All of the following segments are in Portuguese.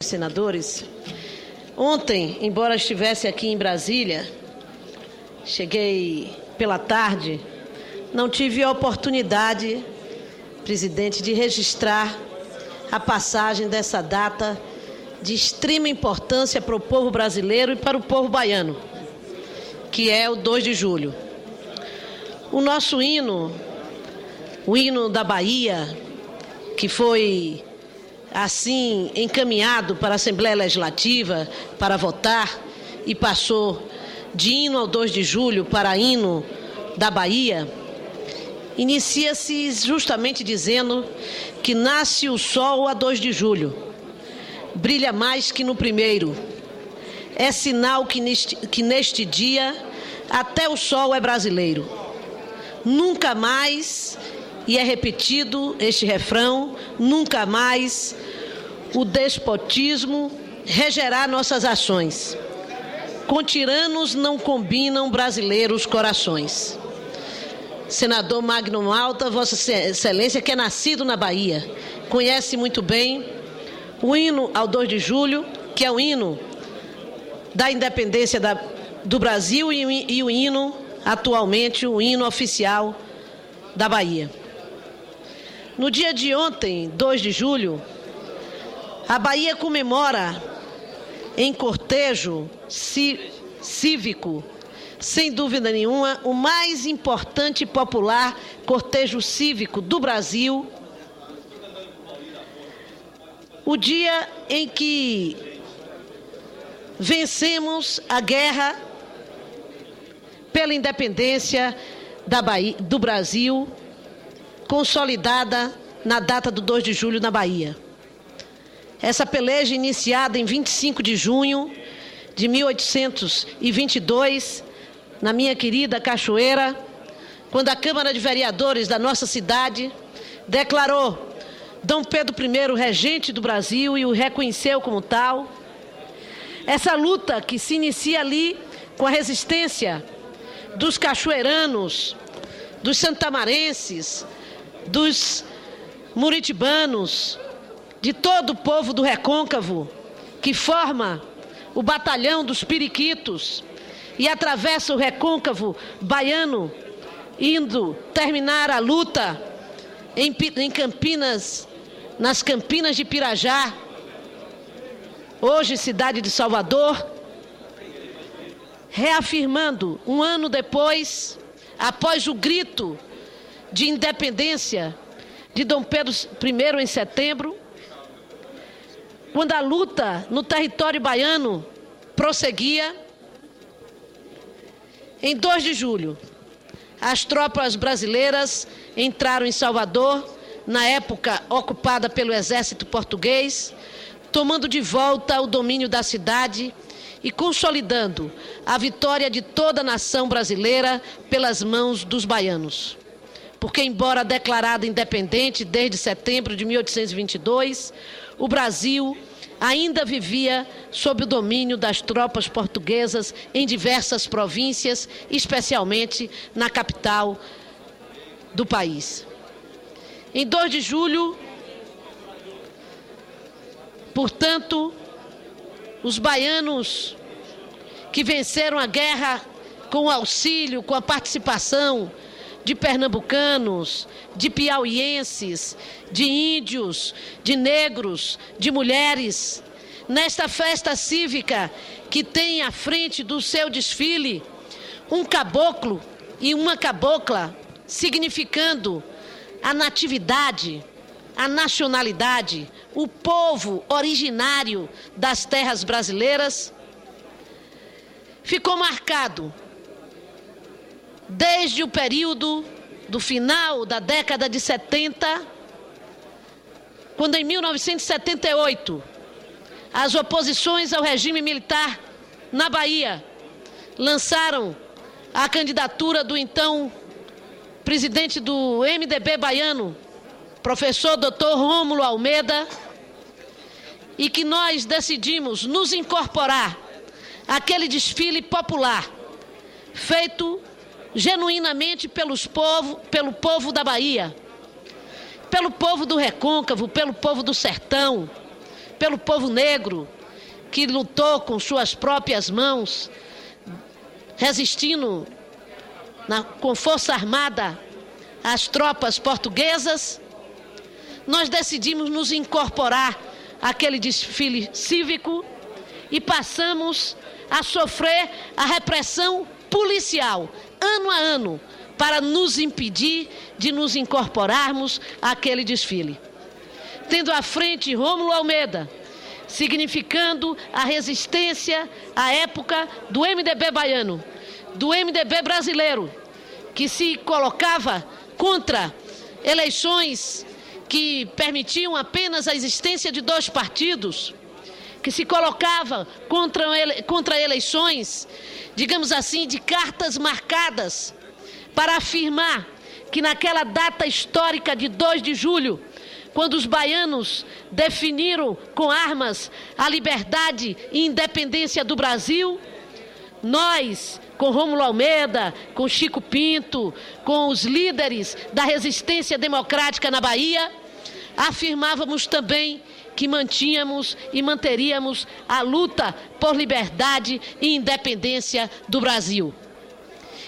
senadores, ontem, embora estivesse aqui em Brasília, cheguei pela tarde, não tive a oportunidade, presidente, de registrar a passagem dessa data de extrema importância para o povo brasileiro e para o povo baiano, que é o 2 de julho. O nosso hino, o hino da Bahia, que foi assim encaminhado para a Assembleia Legislativa para votar e passou de hino ao 2 de julho para hino da Bahia, inicia-se justamente dizendo que nasce o sol a 2 de julho, brilha mais que no primeiro, é sinal que neste dia até o sol é brasileiro. Nunca mais, e é repetido este refrão, nunca mais o despotismo regerá nossas ações. Com tiranos não combinam brasileiros corações. Senador Magno Malta, Vossa Excelência, que é nascido na Bahia, conhece muito bem o hino ao 2 de julho, que é o hino da independência do Brasil e o hino, atualmente, o hino oficial da Bahia. No dia de ontem, 2 de julho, a Bahia comemora em cortejo cívico, sem dúvida nenhuma, o mais importante e popular cortejo cívico do Brasil, o dia em que vencemos a guerra pela independência do Brasil, consolidada na data do 2 de julho na Bahia. Essa peleja, iniciada em 25 de junho de 1822, na minha querida Cachoeira, quando a Câmara de Vereadores da nossa cidade declarou Dom Pedro I regente do Brasil e o reconheceu como tal. Essa luta que se inicia ali com a resistência dos cachoeiranos, dos santamarenses, dos muritibanos, de todo o povo do Recôncavo, que forma o batalhão dos periquitos e atravessa o Recôncavo baiano, indo terminar a luta em Campinas, nas Campinas de Pirajá, hoje cidade de Salvador, reafirmando, um ano depois, após o grito de independência de Dom Pedro I em setembro, quando a luta no território baiano prosseguia, em 2 de julho, as tropas brasileiras entraram em Salvador, na época ocupada pelo exército português, tomando de volta o domínio da cidade e consolidando a vitória de toda a nação brasileira pelas mãos dos baianos. Porque, embora declarada independente desde setembro de 1822, o Brasil ainda vivia sob o domínio das tropas portuguesas em diversas províncias, especialmente na capital do país. Em 2 de julho, portanto, os baianos que venceram a guerra com o auxílio, com a participação de pernambucanos, de piauienses, de índios, de negros, de mulheres, nesta festa cívica que tem à frente do seu desfile um caboclo e uma cabocla, significando a natividade, a nacionalidade, o povo originário das terras brasileiras, ficou marcado desde o período do final da década de 70, quando em 1978 as oposições ao regime militar na Bahia lançaram a candidatura do então presidente do MDB baiano, professor Dr. Rômulo Almeida, e que nós decidimos nos incorporar àquele desfile popular feito genuinamente pelo povo da Bahia, pelo povo do Recôncavo, pelo povo do Sertão, pelo povo negro, que lutou com suas próprias mãos, resistindo com força armada às tropas portuguesas, nós decidimos nos incorporar àquele desfile cívico e passamos a sofrer a repressão policial, ano a ano, para nos impedir de nos incorporarmos àquele desfile. Tendo à frente Rômulo Almeida, significando a resistência à época do MDB baiano, do MDB brasileiro, que se colocava contra eleições que permitiam apenas a existência de 2 partidos, que se colocava contra eleições, digamos assim, de cartas marcadas, para afirmar que naquela data histórica de 2 de julho, quando os baianos definiram com armas a liberdade e independência do Brasil, nós, com Rômulo Almeida, com Chico Pinto, com os líderes da resistência democrática na Bahia, afirmávamos também que mantínhamos e manteríamos a luta por liberdade e independência do Brasil.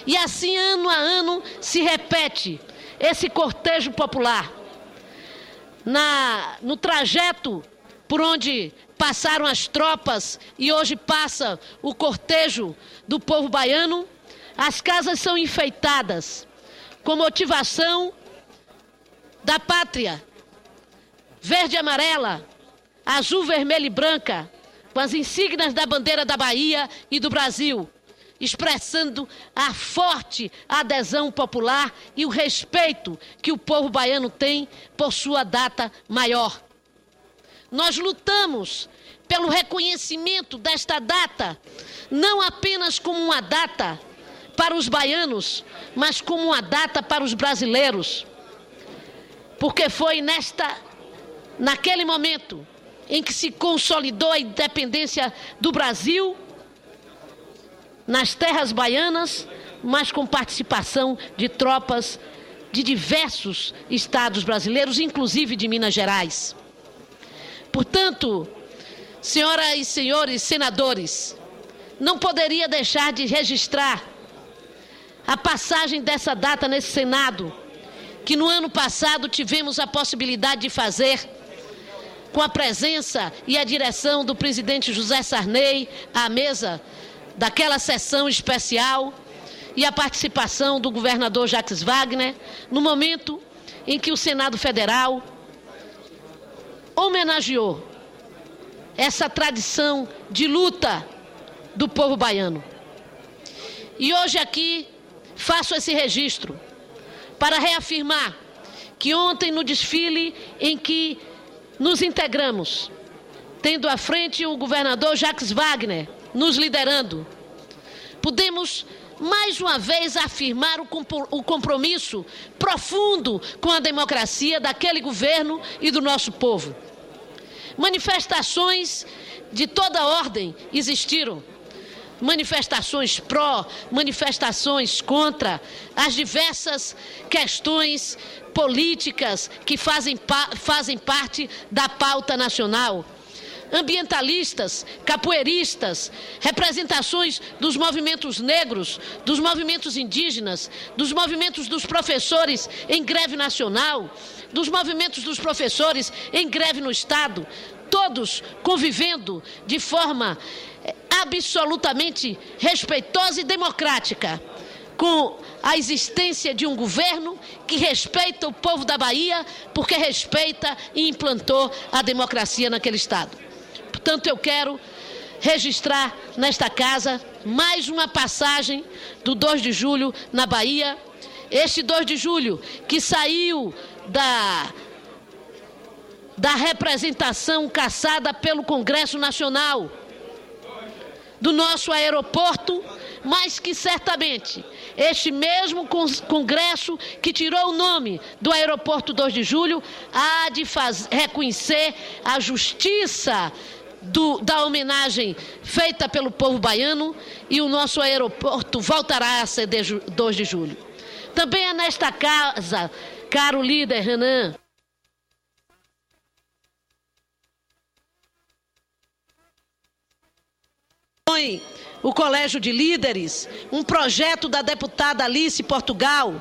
E assim, ano a ano, se repete esse cortejo popular. No trajeto por onde passaram as tropas e hoje passa o cortejo do povo baiano, as casas são enfeitadas com motivação da pátria, verde e amarela, azul, vermelha e branca, com as insígnias da bandeira da Bahia e do Brasil, expressando a forte adesão popular e o respeito que o povo baiano tem por sua data maior. Nós lutamos pelo reconhecimento desta data, não apenas como uma data para os baianos, mas como uma data para os brasileiros. Porque foi naquele momento em que se consolidou a independência do Brasil, nas terras baianas, mas com participação de tropas de diversos estados brasileiros, inclusive de Minas Gerais. Portanto, senhoras e senhores senadores, não poderia deixar de registrar a passagem dessa data nesse Senado, que no ano passado tivemos a possibilidade de fazer com a presença e a direção do presidente José Sarney à mesa daquela sessão especial e a participação do governador Jacques Wagner, no momento em que o Senado Federal homenageou essa tradição de luta do povo baiano. E hoje aqui faço esse registro para reafirmar que ontem, no desfile em que nos integramos, tendo à frente o governador Jacques Wagner nos liderando, podemos mais uma vez afirmar o compromisso profundo com a democracia daquele governo e do nosso povo. Manifestações de toda ordem existiram. Manifestações pró, manifestações contra, as diversas questões políticas que fazem parte da pauta nacional. Ambientalistas, capoeiristas, representações dos movimentos negros, dos movimentos indígenas, dos movimentos dos professores em greve nacional, dos movimentos dos professores em greve no Estado, todos convivendo de forma absolutamente respeitosa e democrática com a existência de um governo que respeita o povo da Bahia, porque respeita e implantou a democracia naquele Estado. Portanto, eu quero registrar nesta casa mais uma passagem do 2 de julho na Bahia. Este 2 de julho que saiu da representação caçada pelo Congresso Nacional, do nosso aeroporto, mas que certamente este mesmo Congresso que tirou o nome do aeroporto 2 de julho há de reconhecer a justiça da homenagem feita pelo povo baiano, e o nosso aeroporto voltará a ser 2 de julho. Também é nesta casa, caro líder Renan, compõe o Colégio de Líderes, um projeto da deputada Alice Portugal,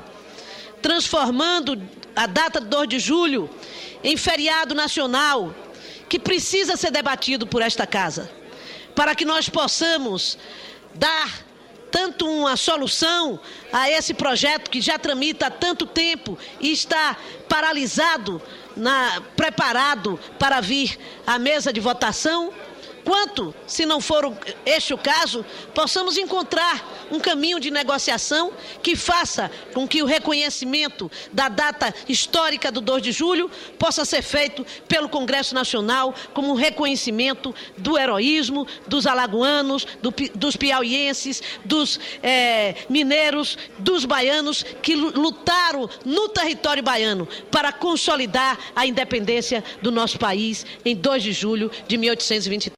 transformando a data de 2 de julho em feriado nacional, que precisa ser debatido por esta casa, para que nós possamos dar tanto uma solução a esse projeto que já tramita há tanto tempo e está paralisado, preparado para vir à mesa de votação, quanto, se não for este o caso, possamos encontrar um caminho de negociação que faça com que o reconhecimento da data histórica do 2 de julho possa ser feito pelo Congresso Nacional como um reconhecimento do heroísmo dos alagoanos, dos piauienses, dos mineiros, dos baianos que lutaram no território baiano para consolidar a independência do nosso país em 2 de julho de 1823.